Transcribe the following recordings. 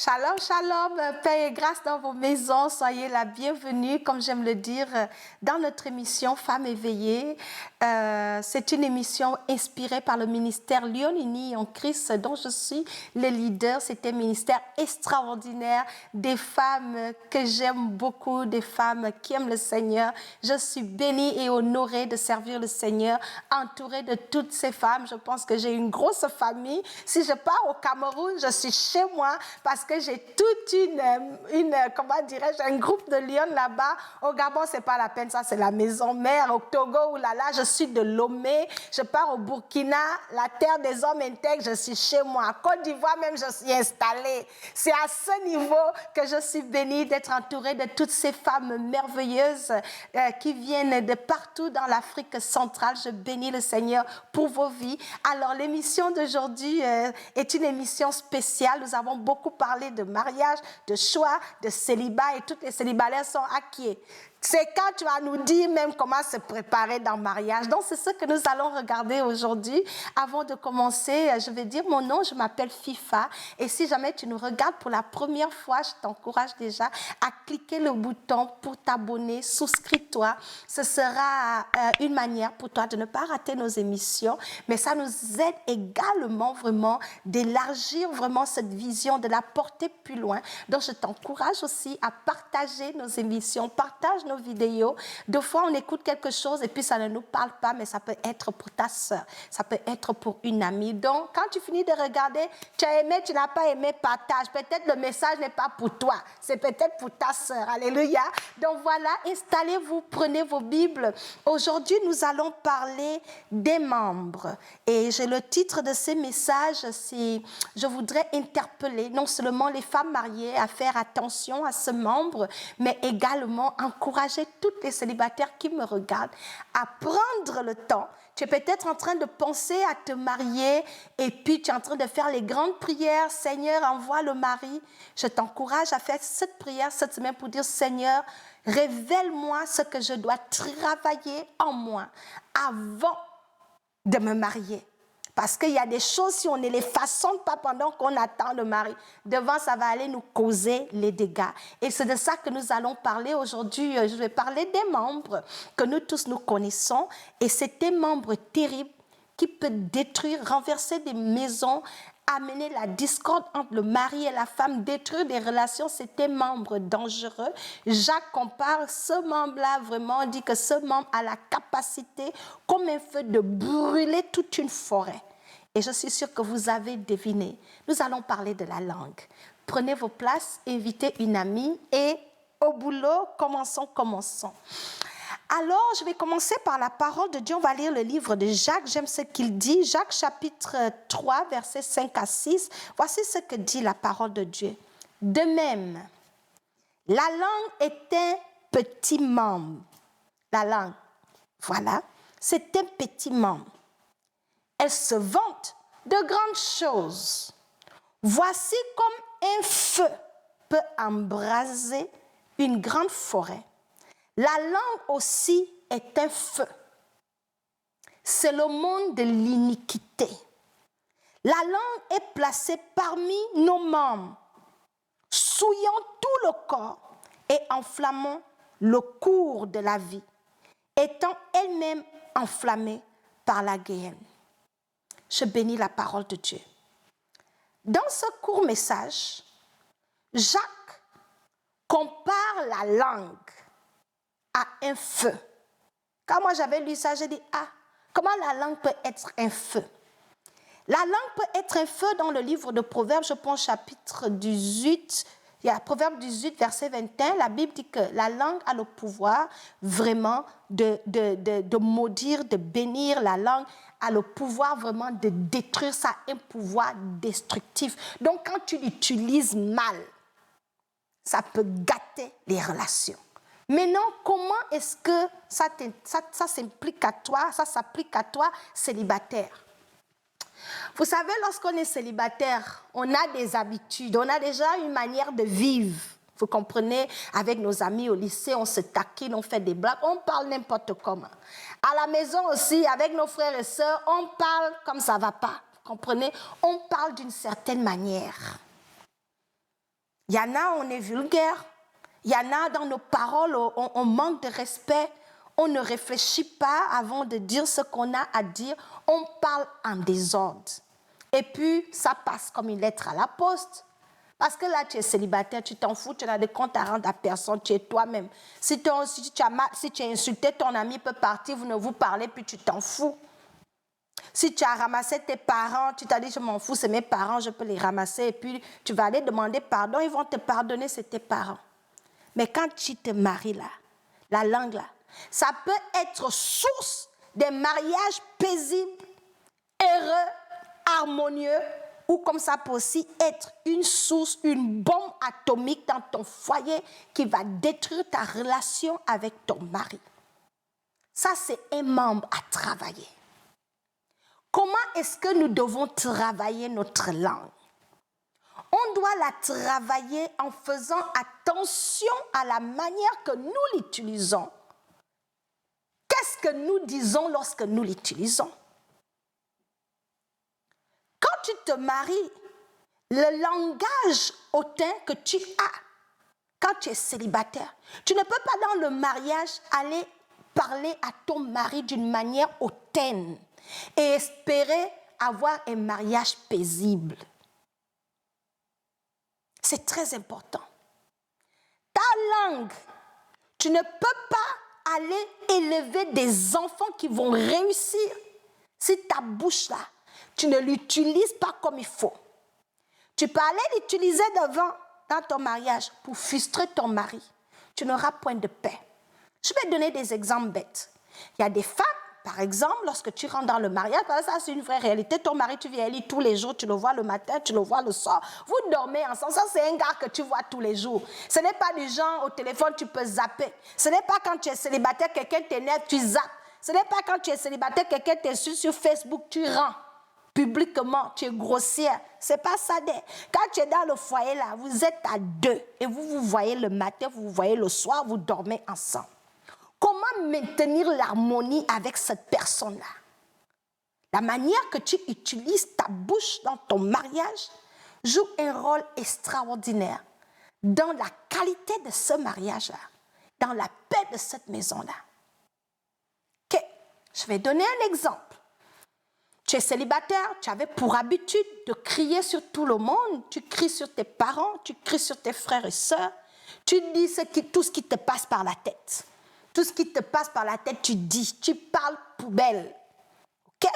Shalom, shalom, paix et grâce dans vos maisons. Soyez la bienvenue, comme j'aime le dire, dans notre émission Femmes éveillées. C'est une émission inspirée par le ministère Lyon Unis en Christ, dont je suis le leader. C'est un ministère extraordinaire, des femmes que j'aime beaucoup, des femmes qui aiment le Seigneur. Je suis bénie et honorée de servir le Seigneur, entourée de toutes ces femmes. Je pense que j'ai une grosse famille. Si je pars au Cameroun, je suis chez moi parce que j'ai toute comment dirais-je, un groupe de Lyon là-bas. Au Gabon, c'est pas la peine, ça c'est la maison mère. Au Togo, oulala, je suis de Lomé. Je pars au Burkina, la terre des hommes intègres, je suis chez moi. À Côte d'Ivoire même, je suis installée. C'est à ce niveau que je suis bénie d'être entourée de toutes ces femmes merveilleuses qui viennent de partout dans l'Afrique centrale. Je bénis le Seigneur pour vos vies. Alors, l'émission d'aujourd'hui est une émission spéciale. Nous avons beaucoup parlé de mariage, de choix, de célibat et toutes les célibataires sont acquis. C'est quand tu vas nous dire même comment se préparer dans le mariage. Donc, c'est ce que nous allons regarder aujourd'hui. Avant de commencer, je vais dire mon nom, je m'appelle FIFA. Et si jamais tu nous regardes pour la première fois, je t'encourage déjà à cliquer le bouton pour t'abonner, souscris-toi. Ce sera une manière pour toi de ne pas rater nos émissions, mais ça nous aide également vraiment d'élargir vraiment cette vision, de la porter plus loin. Donc, je t'encourage aussi à partager nos émissions, partage nos vidéos. Deux fois, on écoute quelque chose et puis ça ne nous parle pas, mais ça peut être pour ta soeur, ça peut être pour une amie. Donc, quand tu finis de regarder, tu as aimé, tu n'as pas aimé, partage. Peut-être le message n'est pas pour toi, c'est peut-être pour ta soeur. Alléluia. Donc voilà, installez-vous, prenez vos Bibles. Aujourd'hui, nous allons parler des membres. Et j'ai le titre de ces messages, c'est « Je voudrais interpeller non seulement les femmes mariées à faire attention à ce membre, mais également encourager toutes les célibataires qui me regardent à prendre le temps. Tu es peut-être en train de penser à te marier et puis tu es en train de faire les grandes prières. Seigneur, envoie le mari. Je t'encourage à faire cette prière cette semaine pour dire, Seigneur, révèle-moi ce que je dois travailler en moi avant de me marier. Parce qu'il y a des choses, si on ne les façonne pas pendant qu'on attend le mari, devant, ça va aller nous causer les dégâts. Et c'est de ça que nous allons parler aujourd'hui. Je vais parler des membres que nous tous nous connaissons. Et c'est des membres terribles qui peuvent détruire, renverser des maisons, amener la discorde entre le mari et la femme, détruire des relations. C'est des membres dangereux. Jacques compare ce membre-là, vraiment, dit que ce membre a la capacité, comme un feu, de brûler toute une forêt. Et je suis sûre que vous avez deviné. Nous allons parler de la langue. Prenez vos places, invitez une amie et au boulot, commençons. Alors, je vais commencer par la parole de Dieu. On va lire le livre de Jacques. J'aime ce qu'il dit. Jacques chapitre 3, versets 5 à 6. Voici ce que dit la parole de Dieu. De même, la langue est un petit membre. La langue, voilà, c'est un petit membre. Elle se vante de grandes choses. Voici comme un feu peut embraser une grande forêt. La langue aussi est un feu. C'est le monde de l'iniquité. La langue est placée parmi nos membres, souillant tout le corps et enflammant le cours de la vie, étant elle-même enflammée par la guerre. Je bénis la parole de Dieu. Dans ce court message, Jacques compare la langue à un feu. Quand moi j'avais lu ça, j'ai dit, comment la langue peut être un feu? La langue peut être un feu dans le livre de Proverbes, je pense chapitre 18, il y a Proverbe 18, verset 21, la Bible dit que la langue a le pouvoir vraiment de maudire, de bénir. La langue a le pouvoir vraiment de détruire, ça a un pouvoir destructif. Donc quand tu l'utilises mal, ça peut gâter les relations. Maintenant, comment est-ce que ça s'applique à toi, célibataire? Vous savez, lorsqu'on est célibataire, on a des habitudes, on a déjà une manière de vivre. Vous comprenez, avec nos amis au lycée, on se taquine, on fait des blagues, on parle n'importe comment. À la maison aussi, avec nos frères et sœurs, on parle comme ça ne va pas. Vous comprenez, on parle d'une certaine manière. Il y en a, on est vulgaire. Il y en a, dans nos paroles, on manque de respect. On ne réfléchit pas avant de dire ce qu'on a à dire. On parle en désordre. Et puis, ça passe comme une lettre à la poste. Parce que là, tu es célibataire, tu t'en fous, tu n'as de compte à rendre à personne, tu es toi-même. Si tu as insulté ton ami, il peut partir, vous ne vous parlez, puis tu t'en fous. Si tu as ramassé tes parents, tu t'as dit, je m'en fous, c'est mes parents, je peux les ramasser, et puis tu vas aller demander pardon, ils vont te pardonner, c'est tes parents. Mais quand tu te maries là, la langue là, ça peut être source des mariages paisibles, heureux, harmonieux, ou comme ça peut aussi être une source, une bombe atomique dans ton foyer qui va détruire ta relation avec ton mari. Ça, c'est un membre à travailler. Comment est-ce que nous devons travailler notre langue? On doit la travailler en faisant attention à la manière que nous l'utilisons. Qu'est-ce que nous disons lorsque nous l'utilisons? Quand tu te maries, le langage hautain que tu as quand tu es célibataire, tu ne peux pas dans le mariage aller parler à ton mari d'une manière hautaine et espérer avoir un mariage paisible. C'est très important. Ta langue, tu ne peux pas aller élever des enfants qui vont réussir si ta bouche là, tu ne l'utilises pas comme il faut. Tu peux aller l'utiliser devant dans ton mariage pour frustrer ton mari. Tu n'auras point de paix. Je vais donner des exemples bêtes. Il y a des femmes, par exemple, lorsque tu rentres dans le mariage, ça c'est une vraie réalité, ton mari, tu viens lui tous les jours, tu le vois le matin, tu le vois le soir, vous dormez ensemble, ça c'est un gars que tu vois tous les jours. Ce n'est pas du genre au téléphone, tu peux zapper. Ce n'est pas quand tu es célibataire, quelqu'un t'énerve, tu zappes. Ce n'est pas quand tu es célibataire, quelqu'un t'insulte sur Facebook, tu rends. Publiquement, tu es grossière. C'est pas ça. Quand tu es dans le foyer là, vous êtes à deux et vous vous voyez le matin, vous vous voyez le soir, vous dormez ensemble. Comment maintenir l'harmonie avec cette personne-là? La manière que tu utilises ta bouche dans ton mariage joue un rôle extraordinaire dans la qualité de ce mariage-là, dans la paix de cette maison-là. Okay. Je vais donner un exemple. Tu es célibataire, tu avais pour habitude de crier sur tout le monde, tu cries sur tes parents, tu cries sur tes frères et sœurs, tu dis tout ce qui te passe par la tête. Tout ce qui te passe par la tête, tu dis, tu parles poubelle. Ok?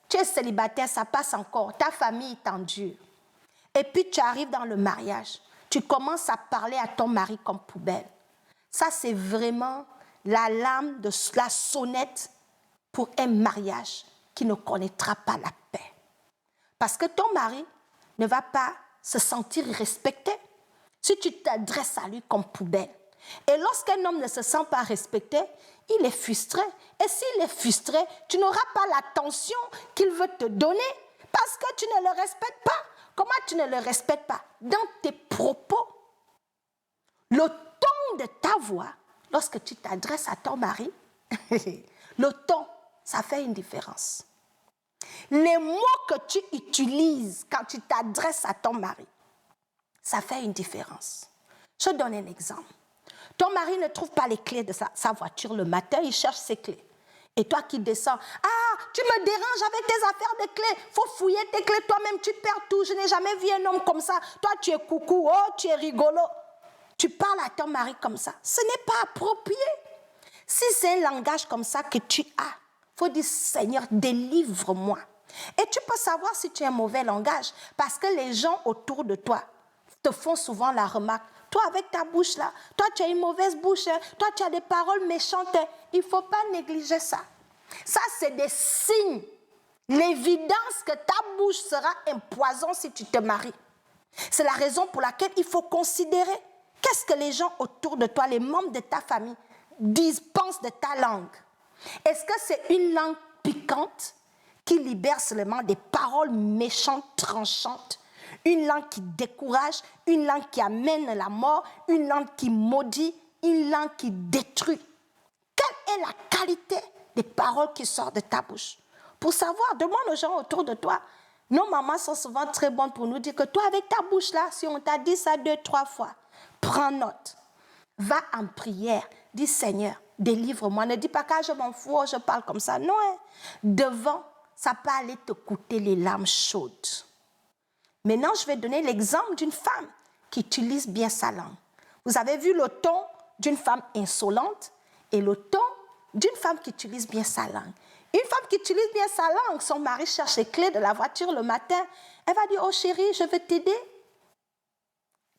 Tu es célibataire, ça passe encore, ta famille t'endure. Et puis tu arrives dans le mariage, tu commences à parler à ton mari comme poubelle. Ça, c'est vraiment l'alarme de la sonnette pour un mariage qui ne connaîtra pas la paix. Parce que ton mari ne va pas se sentir respecté si tu t'adresses à lui comme poubelle. Et lorsqu'un homme ne se sent pas respecté, il est frustré. Et s'il est frustré, tu n'auras pas l'attention qu'il veut te donner parce que tu ne le respectes pas. Comment tu ne le respectes pas? Dans tes propos. Le ton de ta voix, lorsque tu t'adresses à ton mari, le ton, ça fait une différence. Les mots que tu utilises quand tu t'adresses à ton mari, ça fait une différence. Je donne un exemple. Ton mari ne trouve pas les clés de sa voiture le matin, il cherche ses clés. Et toi qui descends, ah, tu me déranges avec tes affaires de clés, il faut fouiller tes clés toi-même, tu perds tout, je n'ai jamais vu un homme comme ça. Toi, tu es coucou, oh, tu es rigolo. Tu parles à ton mari comme ça. Ce n'est pas approprié. Si c'est un langage comme ça que tu as, il faut dire, Seigneur, délivre-moi. Et tu peux savoir si tu as un mauvais langage parce que les gens autour de toi te font souvent la remarque. Toi, avec ta bouche là, toi, tu as une mauvaise bouche, hein? Toi, tu as des paroles méchantes. Hein? Il ne faut pas négliger ça. Ça, c'est des signes. L'évidence que ta bouche sera un poison si tu te maries. C'est la raison pour laquelle il faut considérer qu'est-ce que les gens autour de toi, les membres de ta famille, disent, pensent de ta langue. Est-ce que c'est une langue piquante qui libère seulement des paroles méchantes, tranchantes? Une langue qui décourage, une langue qui amène la mort, une langue qui maudit, une langue qui détruit. Quelle est la qualité des paroles qui sortent de ta bouche? Pour savoir, demande aux gens autour de toi, Nos mamans sont souvent très bonnes pour nous dire que toi, avec ta bouche là, si on t'a dit ça 2, 3 fois, prends note. Va en prière. Dis Seigneur, délivre-moi. Ne dis pas que je m'en fous, je parle comme ça. Non, hein. Devant, ça peut aller te coûter les larmes chaudes. Maintenant, je vais donner l'exemple d'une femme qui utilise bien sa langue. Vous avez vu le ton d'une femme insolente et le ton d'une femme qui utilise bien sa langue. Une femme qui utilise bien sa langue, son mari cherche les clés de la voiture le matin, elle va dire, oh chérie, je veux t'aider.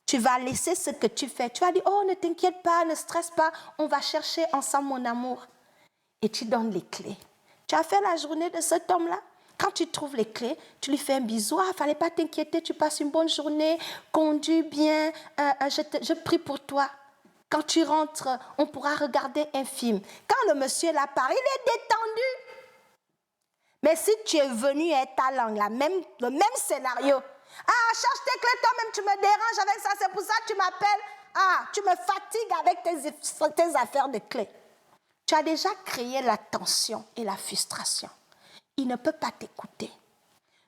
Tu vas laisser ce que tu fais. Tu vas dire, oh ne t'inquiète pas, ne stresse pas, on va chercher ensemble mon amour. Et tu donnes les clés. Tu as fait la journée de cet homme-là. Quand tu trouves les clés, tu lui fais un bisou. Ah, il ne fallait pas t'inquiéter, tu passes une bonne journée, conduis bien, je prie pour toi. Quand tu rentres, on pourra regarder un film. Quand le monsieur là part, il est détendu. Mais si tu es venu avec ta langue, le même scénario. Ah, cherche tes clés, toi-même tu me déranges avec ça, c'est pour ça que tu m'appelles. Ah, tu me fatigues avec tes affaires de clés. Tu as déjà créé la tension et la frustration. Il ne peut pas t'écouter.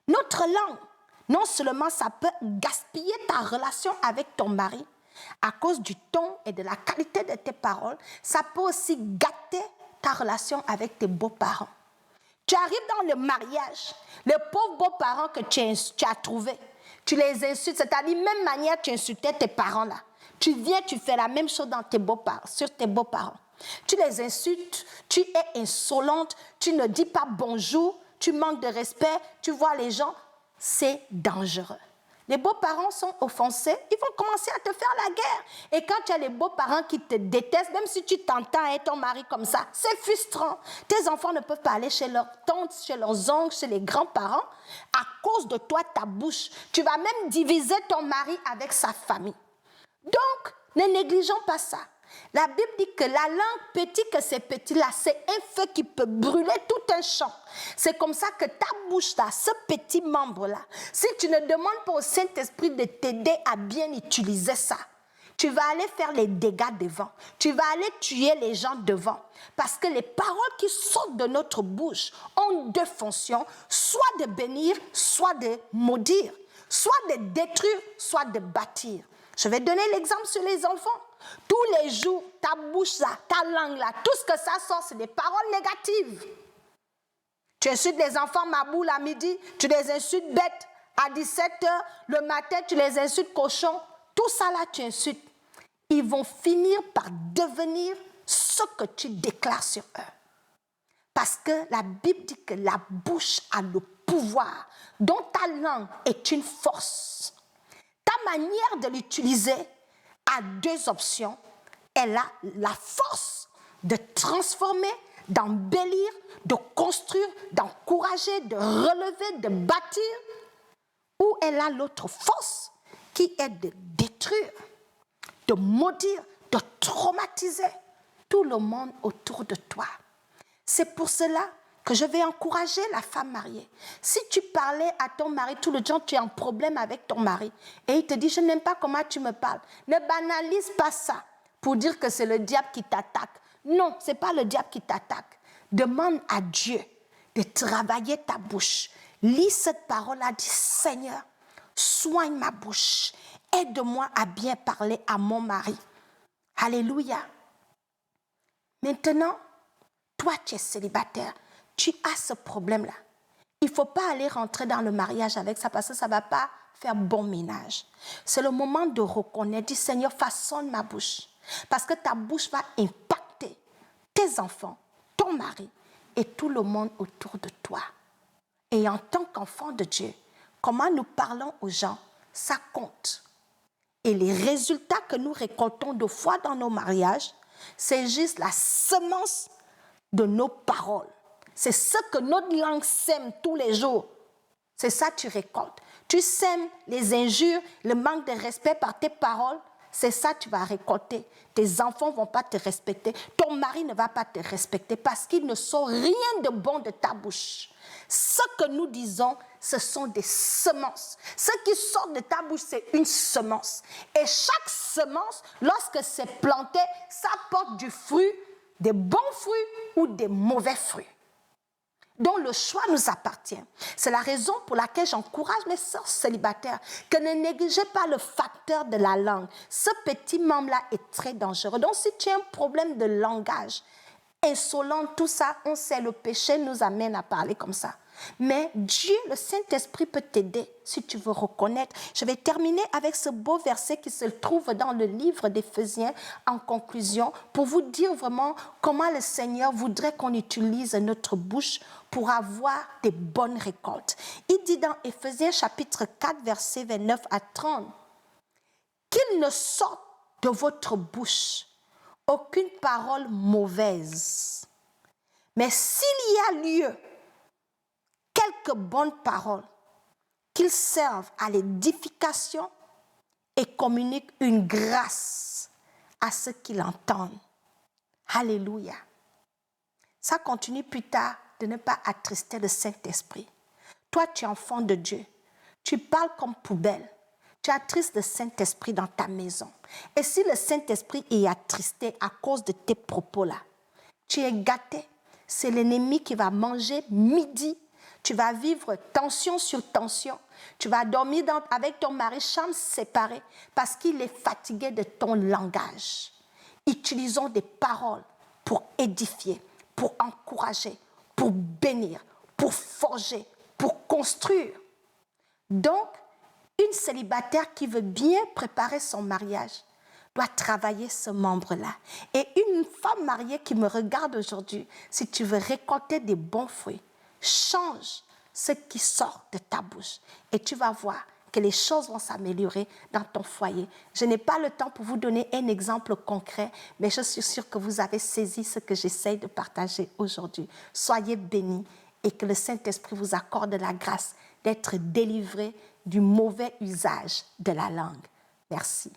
Notre langue, non seulement ça peut gaspiller ta relation avec ton mari à cause du ton et de la qualité de tes paroles, ça peut aussi gâter ta relation avec tes beaux-parents. Tu arrives dans le mariage, les pauvres beaux-parents que tu as trouvés, tu les insultes, c'est-à-dire même manière tu insultais tes parents là. Tu viens, tu fais la même chose dans sur tes beaux-parents. Tu les insultes, tu es insolente, tu ne dis pas bonjour, tu manques de respect, tu vois les gens, c'est dangereux. Les beaux-parents sont offensés, ils vont commencer à te faire la guerre. Et quand tu as les beaux-parents qui te détestent, même si tu t'entends avec ton mari comme ça, c'est frustrant. Tes enfants ne peuvent pas aller chez leurs tantes, chez leurs oncles, chez les grands-parents. À cause de toi, ta bouche, tu vas même diviser ton mari avec sa famille. Donc, ne négligeons pas ça. La Bible dit que la langue, petit que c'est petit là, c'est un feu qui peut brûler tout un champ. C'est comme ça que ta bouche là, ce petit membre là, si tu ne demandes pas au Saint-Esprit de t'aider à bien utiliser ça, tu vas aller faire les dégâts devant. Tu vas aller tuer les gens devant. Parce que les paroles qui sortent de notre bouche ont deux fonctions, soit de bénir, soit de maudire, soit de détruire, soit de bâtir. Je vais donner l'exemple sur les enfants. Tous les jours, ta bouche là, ta langue là, tout ce que ça sort, c'est des paroles négatives. Tu insultes les enfants maboule à midi, tu les insultes bêtes à 17h, le matin tu les insultes cochons. Tout ça là, tu insultes. Ils vont finir par devenir ce que tu déclares sur eux. Parce que la Bible dit que la bouche a le pouvoir, dont ta langue est une force. Ta manière de l'utiliser a deux options. Elle a la force de transformer, d'embellir, de construire, d'encourager, de relever, de bâtir. Ou elle a l'autre force qui est de détruire, de maudire, de traumatiser tout le monde autour de toi. C'est pour cela que je vais encourager la femme mariée. Si tu parlais à ton mari, tout le temps tu es en problème avec ton mari, et il te dit, je n'aime pas comment tu me parles, ne banalise pas ça pour dire que c'est le diable qui t'attaque. Non, ce n'est pas le diable qui t'attaque. Demande à Dieu de travailler ta bouche. Lis cette parole-là, dis, Seigneur, soigne ma bouche, aide-moi à bien parler à mon mari. Alléluia. Maintenant, toi tu es célibataire, tu as ce problème-là. Il ne faut pas aller rentrer dans le mariage avec ça parce que ça ne va pas faire bon ménage. C'est le moment de reconnaître, dis Seigneur, façonne ma bouche. Parce que ta bouche va impacter tes enfants, ton mari et tout le monde autour de toi. Et en tant qu'enfant de Dieu, comment nous parlons aux gens, ça compte. Et les résultats que nous récoltons de foi dans nos mariages, c'est juste la semence de nos paroles. C'est ce que notre langue sème tous les jours. C'est ça que tu récoltes. Tu sèmes les injures, le manque de respect par tes paroles. C'est ça que tu vas récolter. Tes enfants ne vont pas te respecter. Ton mari ne va pas te respecter parce qu'il ne sort rien de bon de ta bouche. Ce que nous disons, ce sont des semences. Ce qui sort de ta bouche, c'est une semence. Et chaque semence, lorsque c'est planté, ça porte du fruit, des bons fruits ou des mauvais fruits. dont le choix nous appartient. C'est la raison pour laquelle j'encourage mes sœurs célibataires que ne négligez pas le facteur de la langue. Ce petit membre-là est très dangereux. Donc, si tu as un problème de langage, insolent, tout ça, on sait, le péché nous amène à parler comme ça. Mais Dieu, le Saint-Esprit peut t'aider si tu veux reconnaître. Je vais terminer avec ce beau verset qui se trouve dans le livre d'Éphésiens en conclusion pour vous dire vraiment comment le Seigneur voudrait qu'on utilise notre bouche pour avoir des bonnes récoltes. Il dit dans Éphésiens chapitre 4, versets 29 à 30, « Qu'il ne sorte de votre bouche aucune parole mauvaise, mais s'il y a lieu, quelques bonnes paroles, qu'ils servent à l'édification et communiquent une grâce à ceux qui l'entendent. » Alléluia. Ça continue plus tard de ne pas attrister le Saint-Esprit. Toi, tu es enfant de Dieu. Tu parles comme poubelle. Tu attristes le Saint-Esprit dans ta maison. Et si le Saint-Esprit est attristé à cause de tes propos-là, tu es gâté. C'est l'ennemi qui va manger midi. Tu vas vivre tension sur tension. Tu vas dormir avec ton mari, chambre séparée, parce qu'il est fatigué de ton langage. Utilisons des paroles pour édifier, pour encourager, pour bénir, pour forger, pour construire. Donc, une célibataire qui veut bien préparer son mariage doit travailler ce membre-là. Et une femme mariée qui me regarde aujourd'hui, si tu veux récolter des bons fruits, change ce qui sort de ta bouche et tu vas voir que les choses vont s'améliorer dans ton foyer. Je n'ai pas le temps pour vous donner un exemple concret, mais je suis sûre que vous avez saisi ce que j'essaie de partager aujourd'hui. Soyez bénis et que le Saint-Esprit vous accorde la grâce d'être délivré du mauvais usage de la langue. Merci.